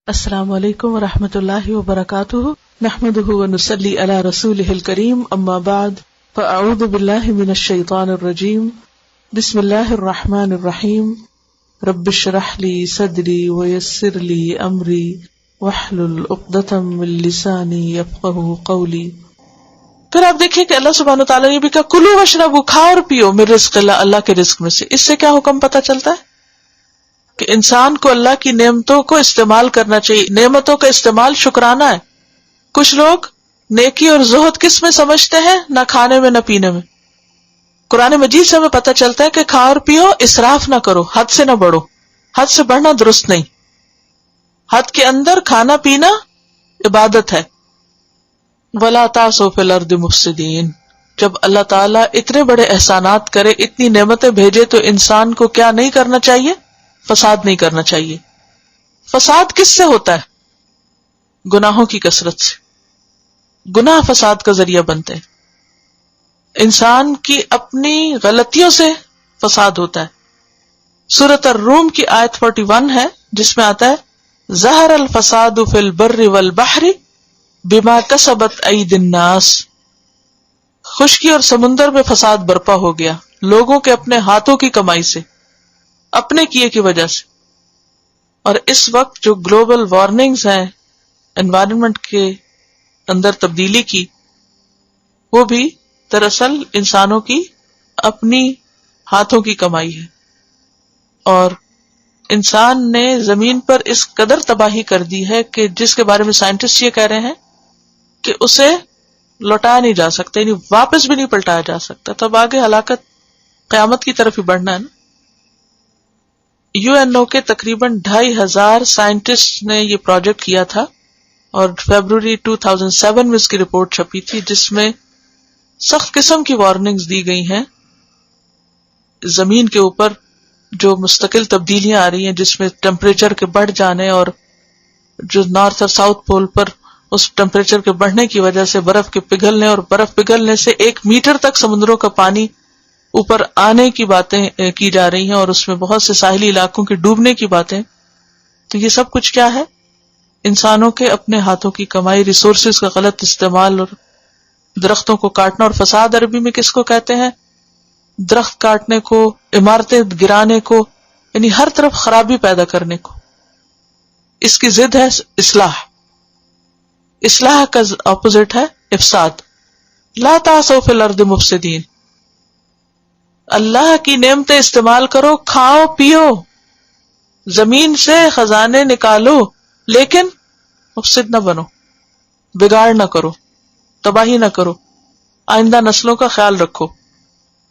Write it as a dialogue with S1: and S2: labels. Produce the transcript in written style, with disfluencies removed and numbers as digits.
S1: السلام علیکم ورحمۃ اللہ وبرکاتہ، نحمده ونصلی علی رسولہ الکریم، اما بعد فاعوذ باللہ من الشیطان الرجیم، بسم اللہ الرحمن الرحیم، رب اشرح لی صدری ویسر لی امری واحلل عقدۃ من لسانی یفقہوا قولی۔ پھر آپ دیکھیں کہ اللہ سبحانہ وتعالیٰ نے بھی کہا کلوا واشربوا، کھاؤ اور پیو من رزق اللہ، اللہ کے رزق میں سے۔ اس سے کیا حکم پتہ چلتا ہے کہ انسان کو اللہ کی نعمتوں کو استعمال کرنا چاہیے۔ نعمتوں کا استعمال شکرانہ ہے۔ کچھ لوگ نیکی اور زہد کس میں سمجھتے ہیں؟ نہ کھانے میں نہ پینے میں۔ قرآن مجید سے ہمیں پتہ چلتا ہے کہ کھاؤ اور پیو، اسراف نہ کرو، حد سے نہ بڑھو۔ حد سے بڑھنا درست نہیں۔ حد کے اندر کھانا پینا عبادت ہے۔ وَلَا تَعْثُوا فِي الْأَرْضِ مُفْسِدِينَ۔ جب اللہ تعالیٰ اتنے بڑے احسانات کرے، اتنی نعمتیں بھیجے، تو انسان کو کیا نہیں کرنا چاہیے؟ فساد نہیں کرنا چاہیے۔ فساد کس سے ہوتا ہے؟ گناہوں کی کثرت سے۔ گناہ فساد کا ذریعہ بنتے ہیں۔ انسان کی اپنی غلطیوں سے فساد ہوتا ہے۔ سورۃ الروم کی آیت 41 ہے، جس میں آتا ہے ظہر الفساد فی البر والبحر بما کسبت ایدی الناس۔ خشکی اور سمندر میں فساد برپا ہو گیا لوگوں کے اپنے ہاتھوں کی کمائی سے، اپنے کیے کی وجہ سے۔ اور اس وقت جو گلوبل وارننگز ہیں انوائرمنٹ کے اندر تبدیلی کی، وہ بھی دراصل انسانوں کی اپنی ہاتھوں کی کمائی ہے۔ اور انسان نے زمین پر اس قدر تباہی کر دی ہے کہ جس کے بارے میں سائنٹسٹ یہ کہہ رہے ہیں کہ اسے لوٹایا نہیں جا سکتا، یعنی واپس بھی نہیں پلٹایا جا سکتا۔ تب آگے ہلاکت قیامت کی طرف ہی بڑھنا ہے نا۔ UNO کے تقریباً 2500 سائنٹسٹ نے یہ پروجیکٹ کیا تھا، اور فیبروری 2007 میں اس کی رپورٹ چھپی تھی، جس میں سخت قسم کی وارننگز دی گئی ہیں زمین کے اوپر جو مستقل تبدیلیاں آ رہی ہیں، جس میں ٹیمپریچر کے بڑھ جانے، اور جو نارتھ اور ساؤتھ پول پر اس ٹیمپریچر کے بڑھنے کی وجہ سے برف کے پگھلنے، اور برف پگھلنے سے 1 میٹر تک سمندروں کا پانی اوپر آنے کی باتیں کی جا رہی ہیں، اور اس میں بہت سے ساحلی علاقوں کے ڈوبنے کی باتیں۔ تو یہ سب کچھ کیا ہے؟ انسانوں کے اپنے ہاتھوں کی کمائی، ریسورسز کا غلط استعمال، اور درختوں کو کاٹنا۔ اور فساد عربی میں کس کو کہتے ہیں؟ درخت کاٹنے کو، عمارتیں گرانے کو، یعنی ہر طرف خرابی پیدا کرنے کو۔ اس کی ضد ہے اصلاح۔ اصلاح کا اپوزٹ ہے افساد۔ لا تعثوا فی الارض مفسدین۔ اللہ کی نعمتیں استعمال کرو، کھاؤ پیو، زمین سے خزانے نکالو، لیکن مفسد نہ بنو، بگاڑ نہ کرو، تباہی نہ کرو، آئندہ نسلوں کا خیال رکھو۔